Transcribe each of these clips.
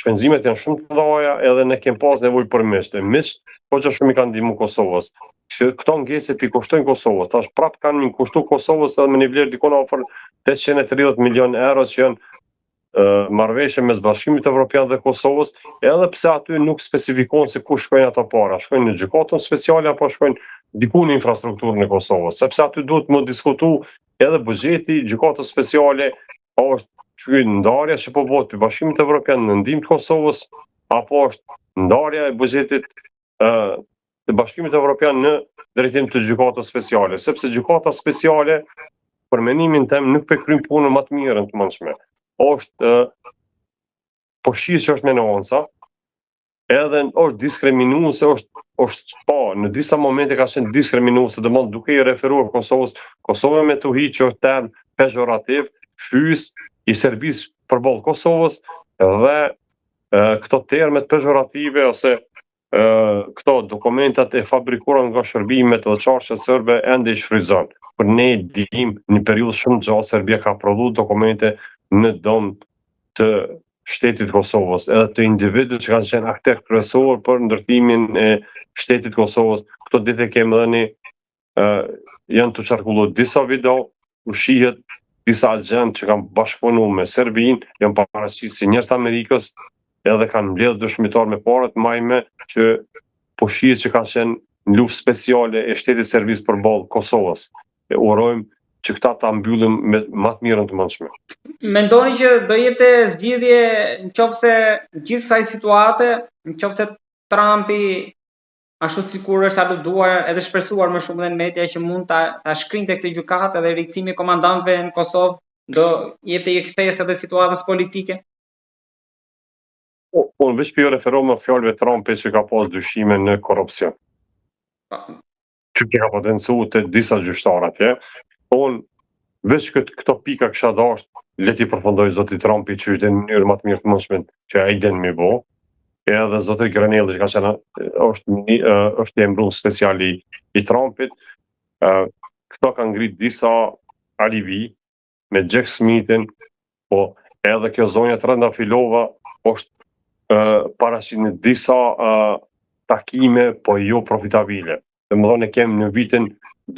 shpenzimet janë shumë të mëdha edhe ne kemi pas nevojë për mish. Mish po që shumë i kanë ndihmu Kosovës. Këto ngecet i kushtojnë Kosovës. Tash prap kanë kushtu Kosovës edhe me një vlerë dikon afër 830 milion euro që janë marrëveshje mes Bashkimit Evropian dhe Kosovës, edhe pse aty nuk specifikohen se ku shkojnë ato para, shkojnë në gjykatën speciale apo shkojnë diku në infrastrukturën e Kosovës, sepse aty duhet më diskutu edhe buxheti, gjykatës speciale, është ndarja që po bëhet për Bashkimit Evropian në ndihmë të Kosovës, apo është ndarja e buxhetit të Bashkimit Evropian në drejtim të gjykatës speciale, sepse gjykata speciale, për mendimin tim, nuk po kryen punën më të mirën të mundshme. Është po shihet që është menonca, edhe është diskriminuese, është pa, në disa momente ka qenë diskriminuese, domethënë duke i referuar Kosovës, Kosova me tuhi që është term pejorativ, fys i servis përballë Kosovës dhe këto termet pejorative ose këto dokumentat e fabrikuara nga shërbimet dhe çarqet serbe ende i shfrytëzon. Për ne dim një periudhë shumë gjatë Serbia ka prodhuar dokumente në dom të shtetit Kosovës, edhe të individëve që kanë qenë aktor kryesor për ndërtimin e shtetit Kosovës. Këto ditë kemi edhe janë të qarkulluar disa video, ku shihet disa agent që kanë bashkëpunuar me Serbinë, janë paraqitur si njerëz të Amerikës, edhe kanë mbledhur dëshmitar me para të majme që po shihet që kanë qenë në luftë speciale e shtetit servis përballë Kosovës. E urojmë që këta ta mbyllim me më të mirën të mundshme. Mendoni që do jetë zgjidhje nëse gjithë kësaj situate, nëse Trumpi ashtu sikur është aluduar edhe shpresuar më shumë dhe në media që mund ta shkrinte këtë gjykatë dhe rikthimi i komandantëve në Kosovë do jepte një kthesë edhe situatës politike? Unë veç për referohem në fjalëve Trumpit që ka pas dyshime në korrupsion. Që ka potencuar të disa gjyqtarë atje. Unë veç këto pika kisha dashur, le t'i përfundoj zoti Trumpi që është në mënyrë më të mirë të mundshme që ai den me bë. Edhe zoti Granelli që ka qenë është i mbrull special i Trumpit. Këto kanë ngrit disa alibi me Jack Smithin, po edhe kjo zonja Trandafilova është paraqit në disa takime, po jo profitabile. Domethënë kemi në vitin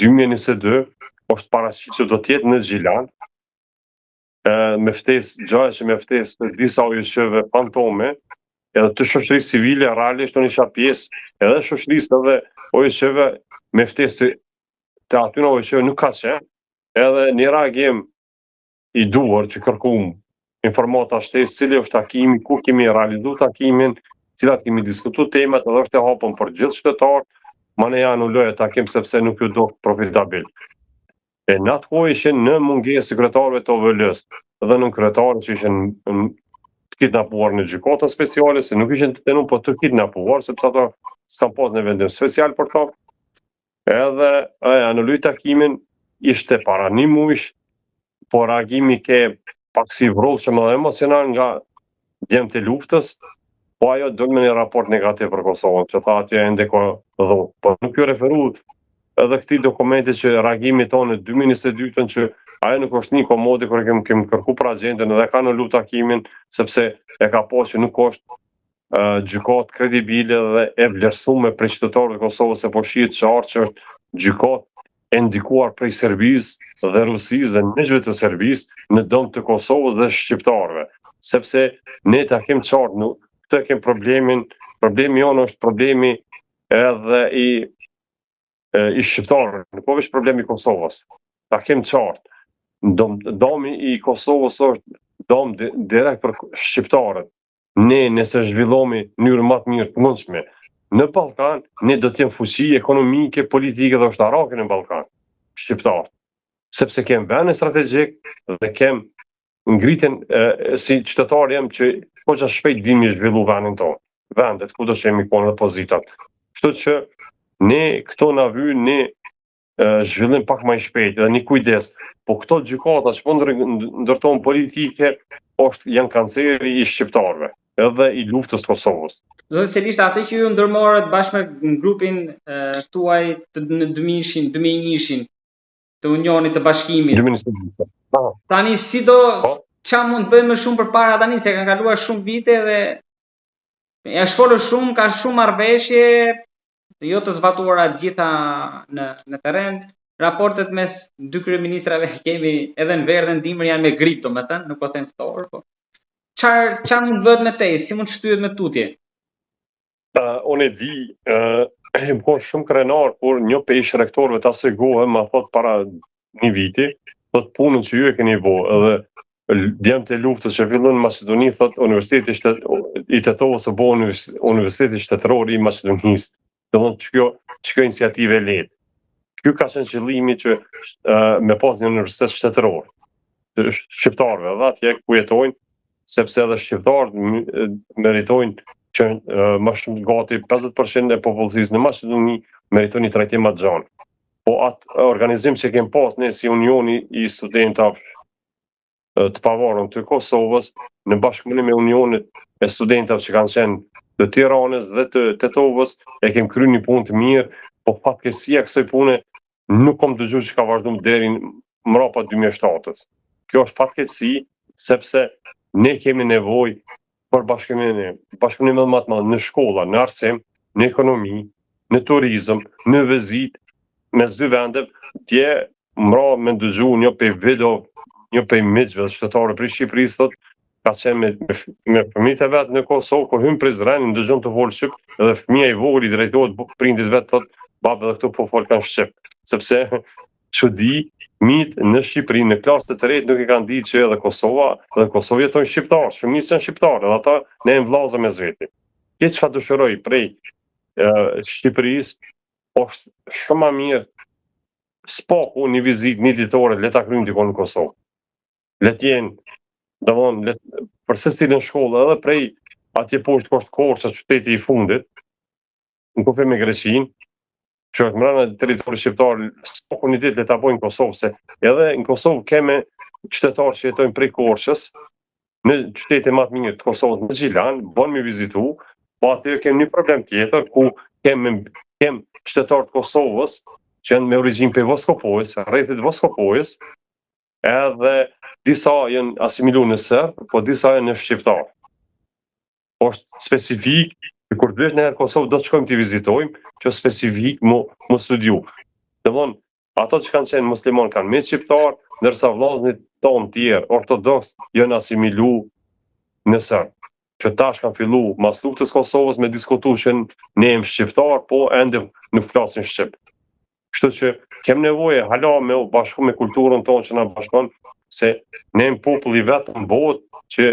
2022 është paraqit që do të jetë në Gjilan, me ftesë gjashtë, me ftesë të disa OSH-ve fantome, edhe të shoqërisë civile, realisht unë isha pjesë edhe shoqërisë edhe OSH-ve me ftesë të aty në OSH nuk ka qenë, edhe një reagim i duhur që kërkuam informata shtesë, cili është takimi, ku kemi realizuar takimin, cilat kemi diskutuar temat, edhe është e hapur për gjithë qytetarët, mane ja anuloja takim sepse nuk ju do profitabil. E në atë kohë ishin në mungesë sekretarëve të OVL-s, edhe në kryetarë që ishin të kidnapuar në gjykatën speciale, se nuk ishin të denuar, po të kidnapuar, sepse ato s'kan pas në vendim special për to. Edhe anuloi takimin, ishte para një muajsh, po reagimi ke pak si vrrull që më dhe emocional nga djemt e luftës, po ajo dëllë me një raport negativ për Kosovën, që tha atje ende ko dhënë. Po nuk ju referu edhe këti dokumenti që reagimi tonë në 2022 që ajo nuk është një komodi kërë kemi kërku për agendën edhe ka në luft takimin, sepse e ka po që nuk është gjykat kredibile dhe e vlerësume për qytetarët e Kosovës, se po shihet qartë që është gjykat e ndikuar prej Serbisë dhe Rusisë dhe nëgjve të Serbisë në dëm të Kosovës dhe shqiptarëve. Sepse ne ta kemi qartë, këtë e kemi problemi jonë është problemi edhe i shqiptarëve, nuk po veç problemi i Kosovës. Ta kemi qartë. Domi i Kosovës është dom direkt për shqiptarët. Ne nëse zhvillomi në mënyrë më të mirë të mundshme në Ballkan, ne do të jemi fuqi ekonomike, politike dhe ushtarake në Ballkan, shqiptarët. Sepse kemi vende strategjik dhe kemi ngritjen si qytetar jam që po që shpejt dimi zhvillu vendin tonë, vendet ku do që jemi konë dhe pozitat. Kështu që ne këto na vy një zhvillim pak më i shpejt dhe një kujdes, po këto gjykata që po ndërtojnë politike janë kanceri i shqiptarëve edhe i luftës të Kosovës. Zoti Selisht, atë që ju ndërmorët bashkë me grupin tuaj në 2001 të Unionit të Bashkimit. Tani si do ç'a mund të bëjmë më shumë përpara tani se kanë kaluar shumë vite dhe Ja shfolë shumë, ka shumë marrëveshje, jo të zbatuara gjitha në terren. Raportet mes dy kryeministrave kemi edhe në verë dhe në dimër janë me grip, domethënë, nuk po them ftor, po. Çfarë mund bëhet me te? Si mund shtyhet me tutje? Unë e di, më konë shumë krenar, por një pesh rektorëve të asegohe, ma thot para një viti, thot punën që ju e keni bo, edhe djemë të luftës që fillon në Macedoni, thot Universiteti i Tetovës o bo Universiteti Shtetëror i Macedonisë, dhe thonë që kjo iniciative e letë. Kjo ka qenë qëllimi që me pas një universitet shtetëror, shqiptarëve, dhe atje ku jetojnë, sepse edhe shqiptarët meritojnë që më shumë gati 50% e popullsisë në Macedoni meriton një trajtim më të gjatë. Po atë organizim që kem pas ne si Unioni i Studentave të pavarur të Kosovës në bashkëpunim me Unionin e Studentave që kanë qenë të Tiranës dhe të Tetovës, e kem kryer një punë të mirë, po fatkeqësia kësaj pune nuk kam dëgjuar që ka vazhduar deri mbrapa 2007-s. Kjo është fatkeqësi sepse ne kemi nevojë për bashkëpunim më të madh në shkolla, në arsim, në ekonomi, në turizëm, në vizit mes dy vendeve. Dje mbra me dëgju një pe miqve shtetare për Shqipërisë thot ka qenë me fëmijët e vet në Kosovë, kur hyn Prizren dëgjon të fol shqip, edhe fëmia i vogël i drejtohet prindit vet thot babë edhe këtu po fol kan shqip, sepse çudi mit në Shqipëri në klasë të tretë nuk e kanë ditë që edhe Kosova jetojnë shqiptarë, shumica janë shqiptarë, edhe ata ne jemi vëllezër mes veti. Këtë çfarë dëshiroj prej Shqipërisë është shumë më mirë spaku një vizitë një ditore le ta kryjmë dikon në Kosovë. Le të jenë, domthonë, për secilin shkollë edhe prej atje poshtë Korça, qyteti i fundit, në kufi me Greqinë, që është mbrana territorit shqiptar, spaku një ditë le ta bojnë në Kosovë, se edhe në Kosovë keme qytetarë që jetojnë prej Korçës, në qytete më të mirë të Kosovës në Gjilan, bën me vizitu, po aty kemi një problem tjetër ku kem qytetarë të Kosovës që janë me origjinë prej Voskopojës, rrethit Voskopojës, edhe disa janë asimiluar në serb, po disa janë në shqiptar. Është specifik, kur të vesh në Kosovë do të shkojmë të vizitojmë, që specifik mu studiu. Domthon, ato që kanë qenë musliman kanë me shqiptar, ndërsa vllazërit tonë tjerë ortodoks janë asimilu në serb. Që tash kanë fillu mas luftës Kosovës me diskutu që ne jemi shqiptar, po ende nuk flasin shqip. Kështu që kem nevojë hala me bashku me kulturën tonë që na bashkon, se ne jemi popull i vetëm në botë që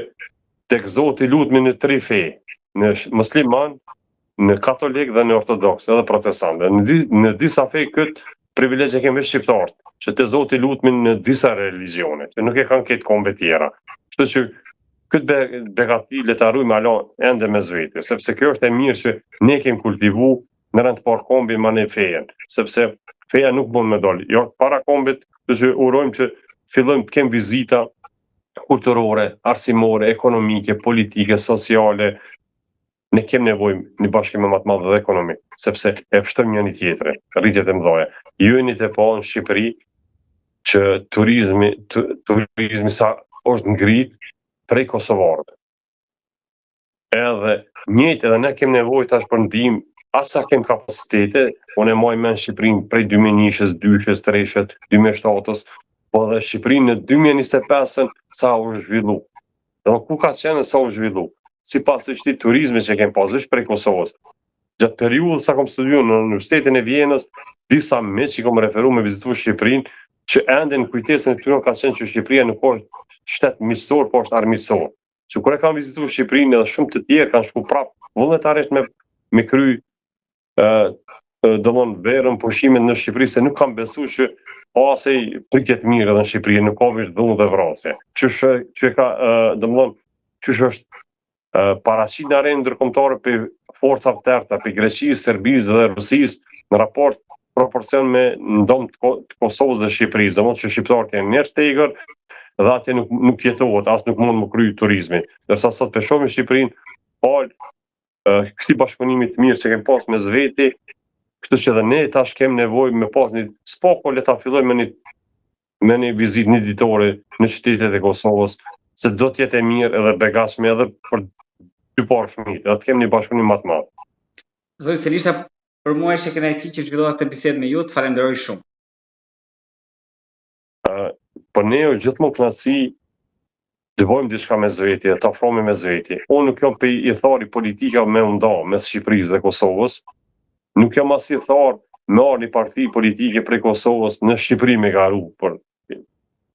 tek Zoti lutemi në tri fe, në musliman, në katolik dhe në ortodoks, edhe protestant. Në disa fe këtë privilegje kemi shqiptarët, që te Zoti lutemi në disa religione, që nuk e kanë këtë kombe tjera. Kështu që këtë begati le ta rujmë hala ende mes vete, sepse kjo është e mirë që ne kemi kultivu në rend të parë kombi ma ne fejen, sepse feja nuk mund me dalë. Jo, para kombit, që urojmë që fillojmë të kemë vizita kulturore, arsimore, ekonomike, politike, sociale. Ne kemë nevojë një bashkim më të madh dhe ekonomik, sepse e vështojmë njëri tjetrin, rritjet e mëdha. Ju jeni të pa në Shqipëri që turizmi sa është ngrit prej kosovarëve. Edhe ne kemë nevojë tash për ndihmë, asa kemë kapacitete, unë e moj me në Shqipërinë prej 2001-shës, 2-shës, 3-shës, 2007-ës, po dhe Shqipërinë në 2025-ën sa u zhvillu. Dhe ku ka qenë sa u zhvillu? Si pas të qëti turizme që kemë pas veç prej Kosovës. Gjatë periudhës sa kom studiu në Universitetin e Vjenës, disa me që kom referu me vizitu Shqipërinë, që ende në kujtesën e tyre ka qenë që Shqipëria nuk është shtet miqësor, po është armiqësor. Që kur e kam vizitu Shqipërinë edhe shumë të tjerë kanë shku prapë vullnetarisht me kry domon verën pushimet në Shqipëri, se nuk kam besu që asej pritjet mirë edhe në Shqipëri, nuk ka veç dhunë dhe vrasje. Që ka domon që është paraqit në arenë ndërkombëtare për forcat tërta, për Greqisë, Serbisë dhe Rusisë në raport proporcion me ndomë të Kosovës dhe Shqipërisë. Domon që shqiptarët janë njerëz të egër dhe atje nuk jetohet, as nuk mund më kry turizmi. Dërsa sot për shohim Shqipërinë, këti bashkëpunimi të mirë që kemë pas me zveti, kështu që dhe ne tash kemë nevojë me pas një spoko, le ta fillojmë me një vizit një ditore në qytetet e Kosovës, se do t'jetë e mirë edhe begatshme edhe për dy parë fëmijë, dhe të kemi një bashkëpunim më të madh. Zoti Selishta, për mua është e kënaqësi që zhvillova këtë bisedë me ju, të falenderoj shumë. Për ne është gjithmonë kënaqësi të bëjmë diçka me zveti, të afrohemi me zveti. Unë nuk jam i thari politika me nda mes Shqipërisë dhe Kosovës. Nuk jam as i thar me arë një parti politike prej Kosovës në Shqipëri me garu.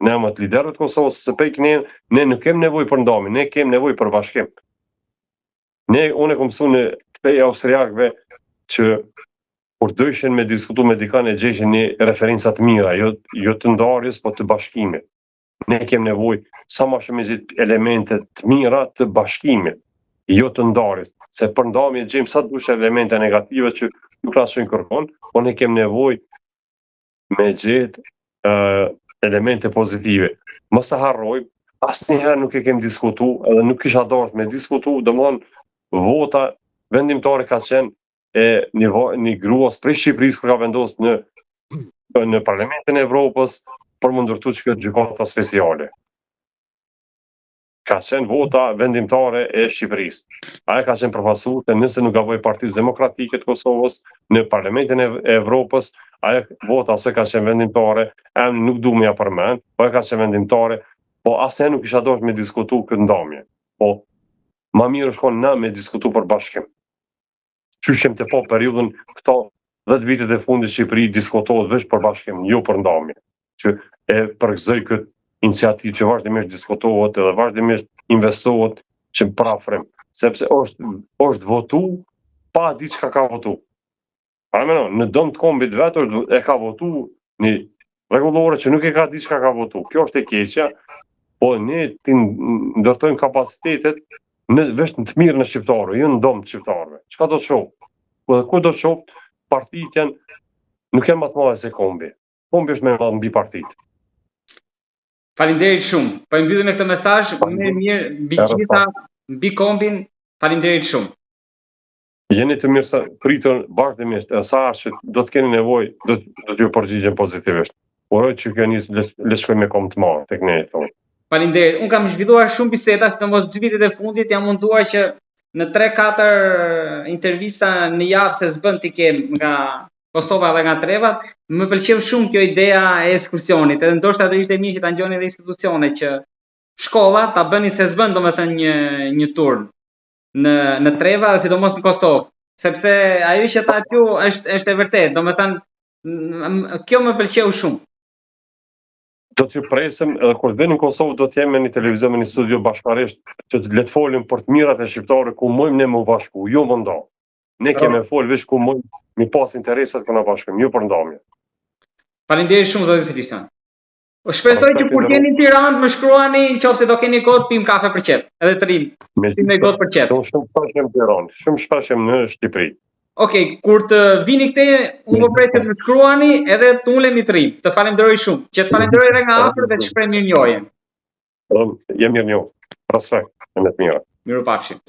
Ne jam të liderët Kosovës, se pek ne nuk kem nevoj për ndami, ne kem nevoj për bashkim. Unë e kom mësu në pej austriakëve që kur dëshin me diskutu me dikan e gjeshin një referencat mira, jo të ndarjes, po të bashkimit. Ne kem nevoj sa ma shumë gjithë elementet të mira të bashkimit, jo të ndarjes. Se për ndamje gjemë sa të dush elemente negative që nuk rasojnë kërkon, po ne kem nevoj me gjithë elemente pozitive. Mos të harrojmë, asë njëherë nuk e kem diskutu, edhe nuk isha dartë me diskutu, domthon vota vendimtare ka qenë një gruas prej Shqipërisë kur ka vendosur në Parlamentin e Evropës për më ndërtu që këtë gjykata speciale. Ka qenë vota vendimtare e Shqipërisë. Aja ka qenë përfaqësuar se nëse nuk gaboj Partisë Demokratike të Kosovës në Parlamentin e Evropës, aja vota se ka qenë vendimtare, nuk du me ja përmend, po aja ka qenë vendimtare, po asnjëherë nuk isha dashur me diskutu këtë ndamje. Po ma mirë është konë na me diskutu për bashkim. Qyshem të po periudën këto 10 vitet e fundit Shqipëri diskutohet veç për bashkim, jo për ndamje. Që e përgëzoj këtë iniciativë që vazhdimisht diskutohet edhe vazhdimisht investohet që prafrim, sepse është votu pa di çka ka votu. Në dëm të kombit vetë e ka votu një rregullore që nuk e ka di çka ka votu. Kjo është e keqja, po ne ti ndërtojmë kapacitetet veç në të mirë në shqiptarëve, jo në dëm të shqiptarëve. Çka do të shoh? Ku do të shoh partitë nuk janë më të mëdha se kombi. Kombi është më i madh mbi partitë. Faleminderit shumë. Po i mbyllim me këtë mesazh, më mirë mbi gjitha, mbi kombin. Faleminderit shumë. Jeni të mirë sa pritën vazhdimisht, e sa që do të keni nevojë, do t'ju përgjigjem pozitivisht. Uroj që kjo nis le të shkojmë me kom të madh tek ne thonë. Faleminderit. Unë kam zhvilluar shumë biseda, sidomos 2 vitet e fundit jam munduar që në 3-4 intervista në javë se s'bën t'i kem nga Kosova dhe nga Trevat, më pëlqeu shumë kjo ideja e ekskursionit. Edhe ndoshta do ishte mirë që ta ngjonin edhe institucionet që shkolla ta bënin se s'bën domethënë një turn në Treva, sidomos në Kosovë, sepse ajo që ta atju është e vërtetë, domethënë kjo më pëlqeu shumë. Do t'ju presim edhe kur të vini në Kosovë do të jemi në televizion me një studio bashkarisht që të le të folim për të mirat e shqiptarëve ku mojmë ne më bashku, jo më nda. Ne kemi fol veç ku mojmë mi pas interesat për na bashkojmë, jo për ndamje. Faleminderit shumë zoti Selishta. Po shpresoj që kur jeni në Tiranë më shkruani nëse do keni kohë pim kafe për qep, edhe të rim. Pim me gotë për qep. Shumë shpesh jam në Tiranë, shumë shpesh jam në Shqipëri. Okej, kur të vini këtej, unë po pres të më shkruani edhe të ulemi të rim. Të falenderoj shumë. Që të falenderoj edhe nga afër dhe të shpreh mirënjohjen. Jam mirënjohur. Respekt, me të mira. Mirupafshim.